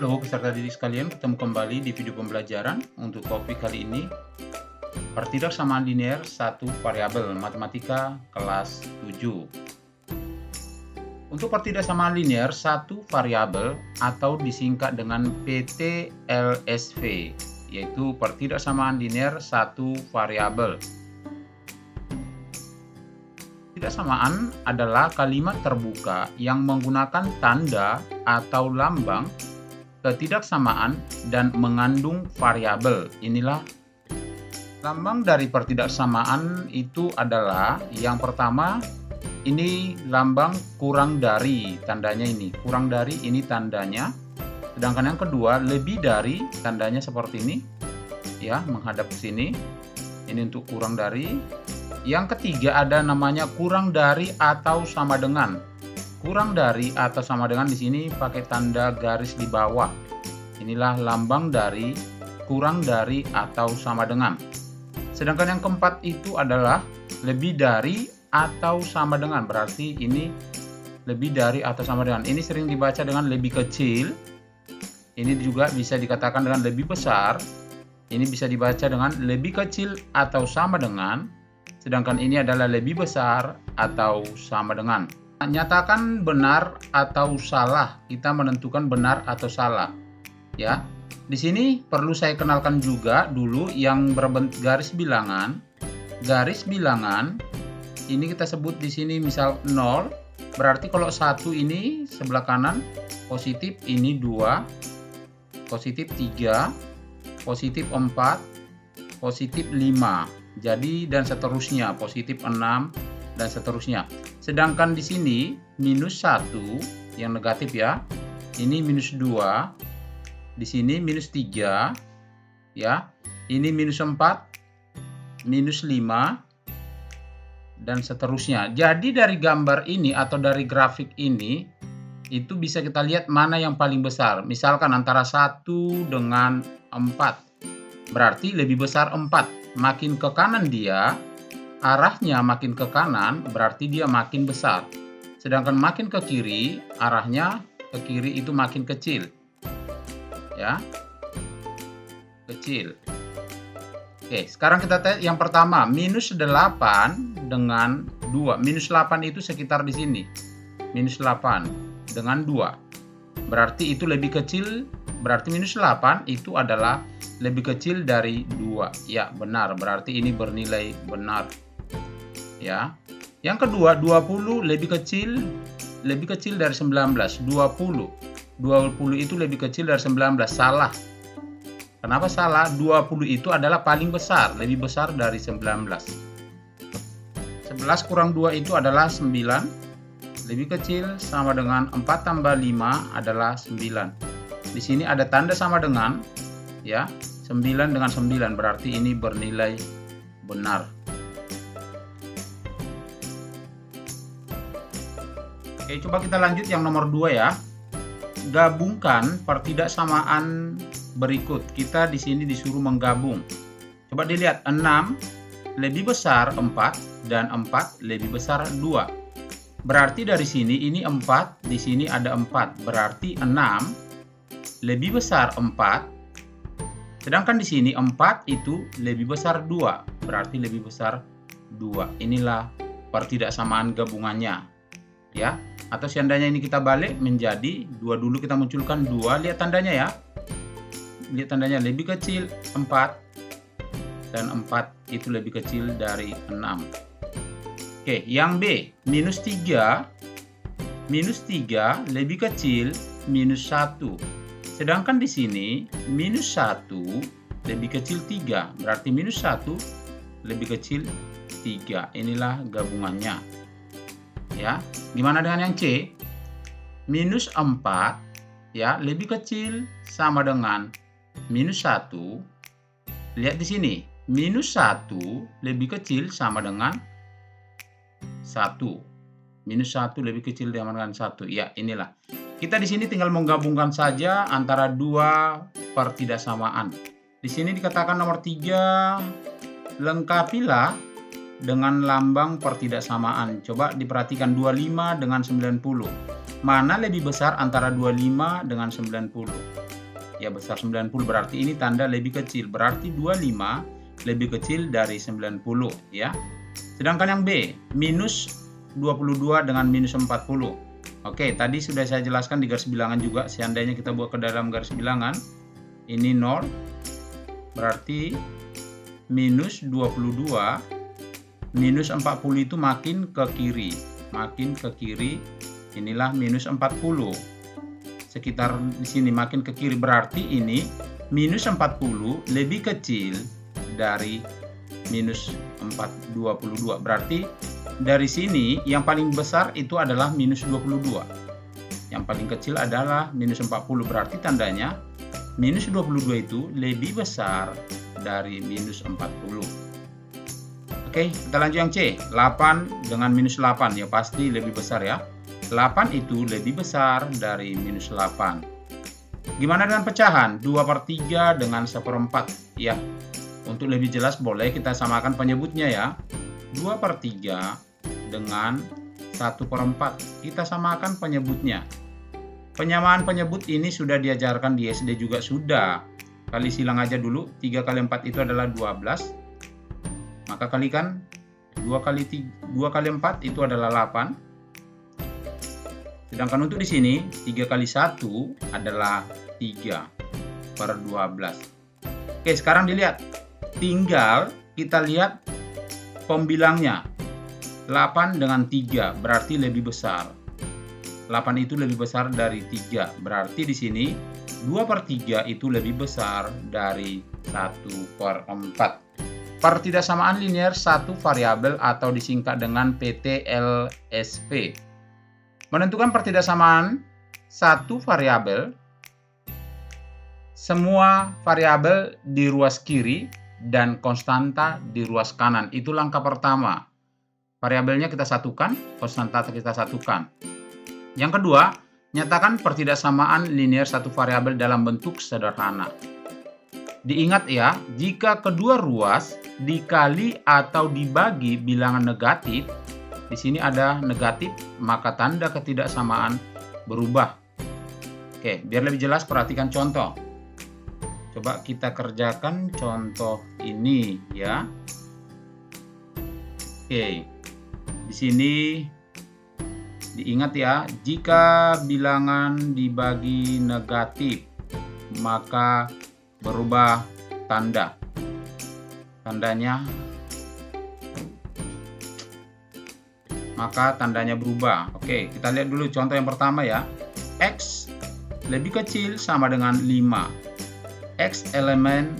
Halo peserta didik sekalian, ketemu kembali di video pembelajaran. Untuk topik kali ini, pertidaksamaan linear satu variabel matematika kelas 7. Untuk pertidaksamaan linear satu variabel atau disingkat dengan PTLSV, yaitu pertidaksamaan linear satu variabel. Pertidaksamaan adalah kalimat terbuka yang menggunakan tanda atau lambang ketidaksamaan dan mengandung variabel. Inilah lambang dari pertidaksamaan itu adalah yang pertama, ini lambang kurang dari, tandanya ini kurang dari, ini tandanya. Sedangkan yang kedua lebih dari, tandanya seperti ini ya, menghadap ke sini. Ini untuk kurang dari. Yang ketiga ada namanya kurang dari atau sama dengan. Kurang dari atau sama dengan di sini pakai tanda garis di bawah. Inilah lambang dari kurang dari atau sama dengan. Sedangkan yang keempat itu adalah lebih dari atau sama dengan. Berarti ini lebih dari atau sama dengan. Ini sering dibaca dengan lebih kecil. Ini juga bisa dikatakan dengan lebih besar. Ini bisa dibaca dengan lebih kecil atau sama dengan. Sedangkan ini adalah lebih besar atau sama dengan. Nyatakan benar atau salah. Kita menentukan benar atau salah. Ya. Di sini perlu saya kenalkan juga dulu yang berbentuk garis bilangan. Garis bilangan ini kita sebut di sini misal 0. Berarti kalau 1 ini sebelah kanan positif, ini 2, positif 3, positif 4, positif 5. Jadi dan seterusnya, positif 6 dan seterusnya. Sedangkan di sini minus 1 yang negatif ya. Ini minus 2. Di sini minus 3 ya. Ini minus 4, minus 5 dan seterusnya. Jadi dari gambar ini atau dari grafik ini itu bisa kita lihat mana yang paling besar. Misalkan antara 1 dengan 4. Berarti lebih besar 4. Makin ke kanan dia, arahnya makin ke kanan, berarti dia makin besar. Sedangkan makin ke kiri, arahnya ke kiri itu makin kecil. Ya. Kecil. Oke, sekarang kita lihat yang pertama, minus 8 dengan 2. Minus 8 itu sekitar di sini. Minus 8 dengan 2. Berarti itu lebih kecil, berarti minus 8 itu adalah lebih kecil dari 2. Ya, benar. Berarti ini bernilai benar. Ya. Yang kedua, 20 lebih kecil dari 19. 20 itu lebih kecil dari 19. Salah. Kenapa salah? 20 itu adalah paling besar, lebih besar dari 19. 11 kurang 2 itu adalah 9. Lebih kecil sama dengan 4 tambah 5 adalah 9. Di sini ada tanda sama dengan ya. 9 dengan 9 berarti ini bernilai benar. Oke, coba kita lanjut yang nomor 2 ya. Gabungkan pertidaksamaan berikut. Kita di sini disuruh menggabung. Coba dilihat, 6 lebih besar 4 dan 4 lebih besar 2. Berarti dari sini ini 4, di sini ada 4. Berarti 6 lebih besar 4. Sedangkan di sini 4 itu lebih besar 2. Berarti lebih besar 2. Inilah pertidaksamaan gabungannya. Ya. Atau seandainya ini kita balik menjadi 2 dulu, kita munculkan 2. Lihat tandanya ya. Lihat tandanya lebih kecil 4. Dan 4 itu lebih kecil dari 6. Oke, yang B. Minus 3. Minus 3 lebih kecil minus 1. Sedangkan di sini minus 1 lebih kecil 3. Berarti minus 1 lebih kecil 3. Inilah gabungannya. Ya. Gimana dengan yang C? Minus 4 ya lebih kecil sama dengan minus 1. Lihat di sini. Minus 1 lebih kecil sama dengan 1. Minus 1 lebih kecil dengan 1. Ya, inilah. Kita di sini tinggal menggabungkan saja antara dua pertidaksamaan. Di sini dikatakan nomor 3, lengkapilah dengan lambang pertidaksamaan. Coba diperhatikan 25 dengan 90. Mana lebih besar antara 25 dengan 90? Ya, besar 90, berarti ini tanda lebih kecil. Berarti 25 lebih kecil dari 90 ya. Sedangkan yang B, minus 22 dengan minus 40. Oke, tadi sudah saya jelaskan di garis bilangan juga. Seandainya kita buat ke dalam garis bilangan, ini 0, berarti minus 22, minus 40 itu makin ke kiri. Makin ke kiri, inilah minus 40. Sekitar di sini makin ke kiri, berarti ini minus 40 lebih kecil dari minus 422. Berarti dari sini yang paling besar itu adalah minus 22. Yang paling kecil adalah minus 40. Berarti tandanya minus 22 itu lebih besar dari minus 40. Oke, kita lanjut yang C. 8 dengan minus 8. Ya pasti lebih besar ya. 8 itu lebih besar dari minus 8. Gimana dengan pecahan? 2/3 dengan 1/4. Ya, untuk lebih jelas boleh kita samakan penyebutnya ya. 2/3 dengan 1/4. Kita samakan penyebutnya. Penyamaan penyebut ini sudah diajarkan di SD juga sudah. Kali silang aja dulu. 3 kali 4 itu adalah 12. Maka kalikan 2 kali 4 itu adalah 8. Sedangkan untuk di sini 3 kali 1 adalah 3/12. Oke, sekarang dilihat. Tinggal kita lihat pembilangnya. 8 dengan 3 berarti lebih besar. 8 itu lebih besar dari 3. Berarti di sini 2/3 itu lebih besar dari 1/4. Pertidaksamaan linier satu variabel atau disingkat dengan PTLSP. Menentukan pertidaksamaan satu variabel, semua variabel di ruas kiri dan konstanta di ruas kanan. Itu langkah pertama. Variabelnya kita satukan, konstanta kita satukan. Yang kedua, nyatakan pertidaksamaan linier satu variabel dalam bentuk sederhana. Diingat ya, jika kedua ruas dikali atau dibagi bilangan negatif, di sini ada negatif, maka tanda ketidaksamaan berubah. Oke, biar lebih jelas perhatikan contoh. Coba kita kerjakan contoh ini ya. Oke. Di sini diingat ya, jika bilangan dibagi negatif, maka berubah tanda. Maka tandanya berubah. Oke, kita lihat dulu contoh yang pertama ya. X lebih kecil sama dengan 5. X elemen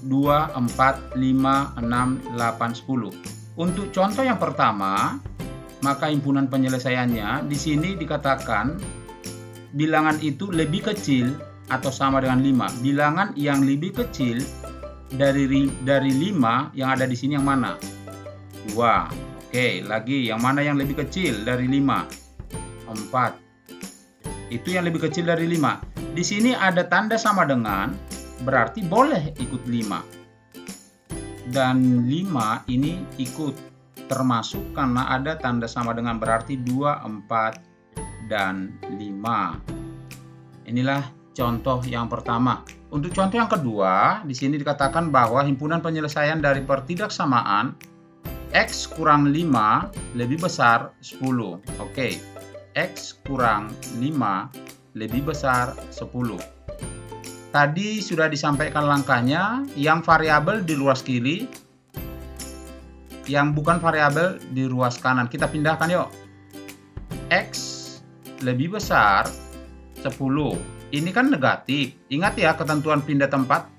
2, 4, 5, 6, 8, 10. Untuk contoh yang pertama, maka himpunan penyelesaiannya di sini dikatakan bilangan itu lebih kecil atau sama dengan 5. Bilangan yang lebih kecil dari 5 yang ada di sini yang mana? 2. Oke, lagi yang mana yang lebih kecil dari 5? 4. Itu yang lebih kecil dari 5. Di sini ada tanda sama dengan, berarti boleh ikut 5. Dan 5 ini ikut termasuk karena ada tanda sama dengan, berarti 2, 4, dan 5. Inilah contoh yang pertama. Untuk contoh yang kedua, di sini dikatakan bahwa himpunan penyelesaian dari pertidaksamaan X kurang 5 lebih besar 10. Oke, X kurang 5 lebih besar 10. Tadi sudah disampaikan langkahnya, yang variabel di ruas kiri, yang bukan variabel di ruas kanan. Kita pindahkan yuk. X lebih besar 10. Ini kan negatif. Ingat ya ketentuan pindah tempat.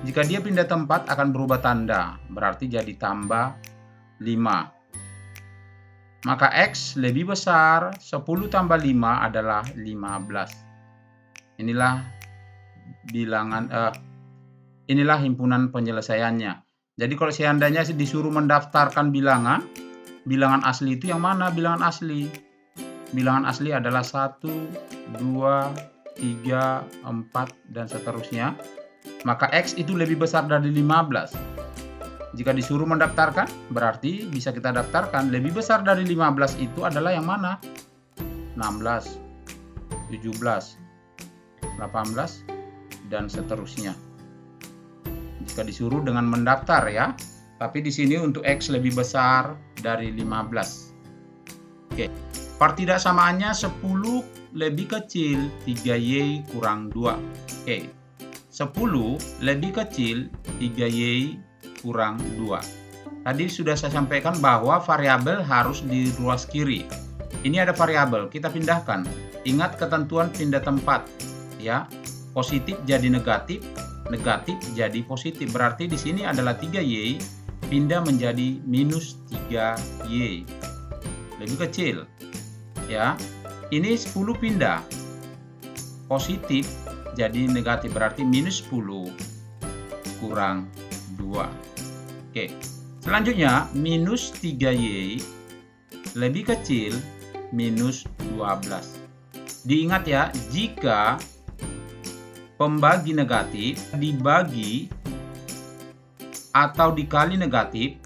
Jika dia pindah tempat akan berubah tanda. Berarti jadi tambah 5. Maka X lebih besar 10 tambah 5 adalah 15. Inilah inilah himpunan penyelesaiannya. Jadi kalau seandainya disuruh mendaftarkan bilangan asli itu yang mana bilangan asli? Bilangan asli adalah 1, 2, 3, 4, dan seterusnya. Maka X itu lebih besar dari 15. Jika disuruh mendaftarkan, berarti bisa kita daftarkan. Lebih besar dari 15 itu adalah yang mana? 16, 17, 18, dan seterusnya. Jika disuruh dengan mendaftar ya. Tapi di sini untuk X lebih besar dari 15. Oke. Pertidaksamaannya 10 lebih kecil 3Y kurang 2. Oke. 10 lebih kecil 3Y kurang 2. Tadi sudah saya sampaikan bahwa variabel harus di ruas kiri. Ini ada variabel, kita pindahkan. Ingat ketentuan pindah tempat ya. Positif jadi negatif, negatif jadi positif. Berarti di sini adalah 3Y pindah menjadi minus 3Y. Lebih kecil. Ya. Ini 10 pindah. Positif jadi negatif. Berarti minus 10 kurang 2. Oke. Selanjutnya, minus 3Y lebih kecil minus 12. Diingat ya, jika pembagi negatif dibagi atau dikali negatif,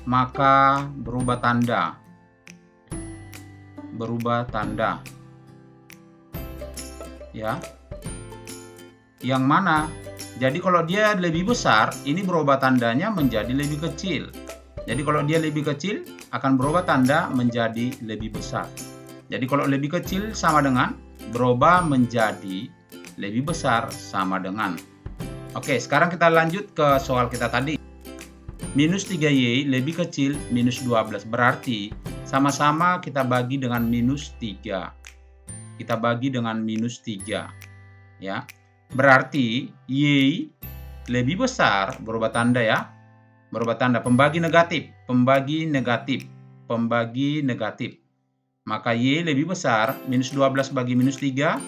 maka berubah tanda. Ya. Yang mana? Jadi kalau dia lebih besar, ini berubah tandanya menjadi lebih kecil. Jadi kalau dia lebih kecil, akan berubah tanda menjadi lebih besar. Jadi kalau lebih kecil sama dengan berubah menjadi lebih besar sama dengan. Oke, sekarang kita lanjut ke soal kita tadi. Minus 3Y lebih kecil minus 12. Berarti sama-sama kita bagi dengan minus 3. Kita bagi dengan minus 3. Ya. Berarti Y lebih besar, berubah tanda ya. Berubah tanda, pembagi negatif. Maka Y lebih besar, minus 12 bagi minus 3,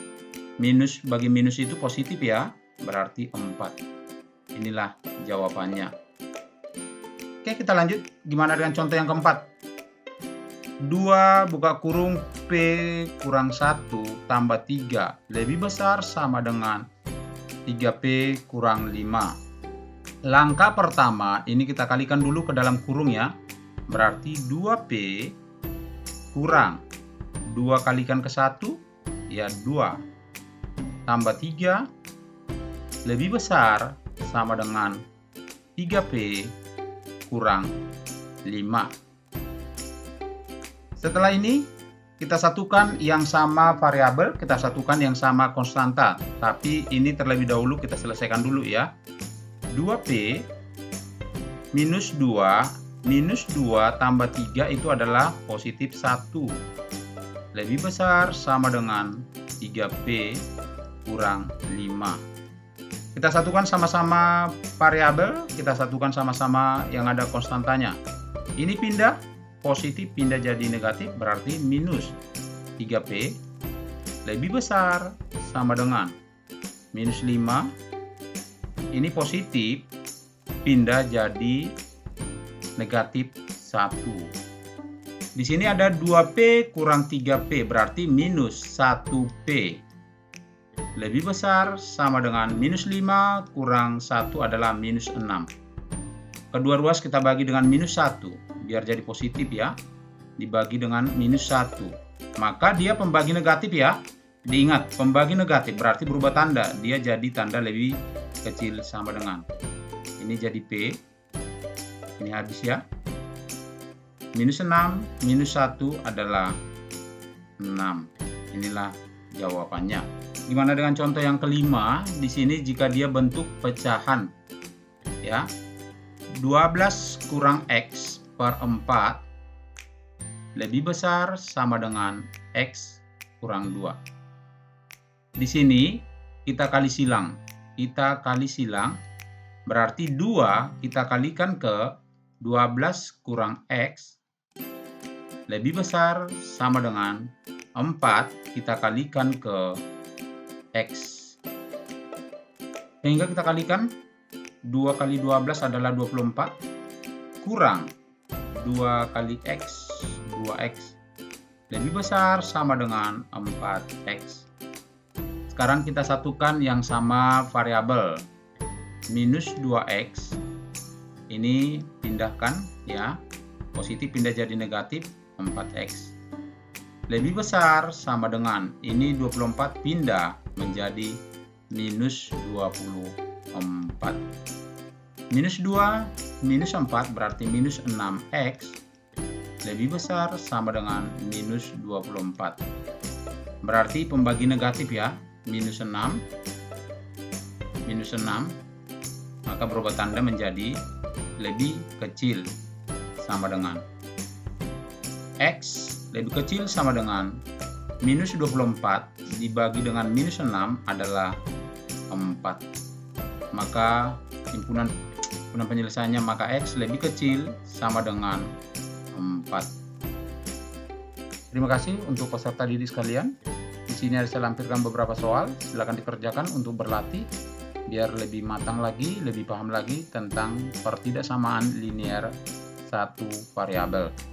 minus bagi minus itu positif ya, berarti 4. Inilah jawabannya. Oke, kita lanjut. Gimana dengan contoh yang keempat? 2 buka kurung P kurang 1 tambah 3 lebih besar sama dengan 3P kurang 5. Langkah pertama, ini kita kalikan dulu ke dalam kurung ya. Berarti 2P kurang 2 kalikan ke 1, ya 2. Tambah 3 lebih besar sama dengan 3P kurang 5. Setelah ini, kita satukan yang sama variabel, kita satukan yang sama konstanta. Tapi ini terlebih dahulu kita selesaikan dulu ya. 2P minus 2 tambah 3 itu adalah positif 1. Lebih besar sama dengan 3P kurang 5. Kita satukan sama-sama variabel, kita satukan sama-sama yang ada konstantanya. Ini pindah, positif pindah jadi negatif, berarti minus 3P lebih besar sama dengan minus 5. Ini positif pindah jadi negatif 1. Di sini ada 2P kurang 3P, berarti minus 1P lebih besar sama dengan minus 5 kurang 1 adalah minus 6. Kedua ruas kita bagi dengan minus 1 biar jadi positif ya. Dibagi dengan minus 1. Maka dia pembagi negatif ya. Diingat, pembagi negatif berarti berubah tanda. Dia jadi tanda lebih kecil sama dengan. Ini jadi P. Ini habis ya. Minus 6, minus 1 adalah 6. Inilah jawabannya. Gimana dengan contoh yang kelima? Di sini jika dia bentuk pecahan. Ya. 12 kurang X per 4 lebih besar sama dengan X kurang 2. Di sini kita kali silang. Berarti 2 kita kalikan ke 12 kurang X lebih besar sama dengan 4 kita kalikan ke X. Sehingga kita kalikan 2 kali 12 adalah 24 kurang 2 kali X, 2X lebih besar sama dengan 4X. Sekarang kita satukan yang sama variabel. Minus 2X ini pindahkan ya. Positif pindah jadi negatif 4X. lebih besar sama dengan, ini 24 pindah menjadi minus 24. Minus 2 minus 4 berarti minus 6x lebih besar sama dengan minus 24. Berarti pembagi negatif ya, minus 6, maka berubah tanda menjadi lebih kecil sama dengan x lebih kecil sama dengan minus 24 dibagi dengan minus 6 adalah 4. Maka himpunan penyelesaiannya, maka x lebih kecil sama dengan 4. Terima kasih untuk peserta didik sekalian. Di sini saya lampirkan beberapa soal, silakan dikerjakan untuk berlatih biar lebih matang lagi, lebih paham lagi tentang pertidaksamaan linear satu variabel.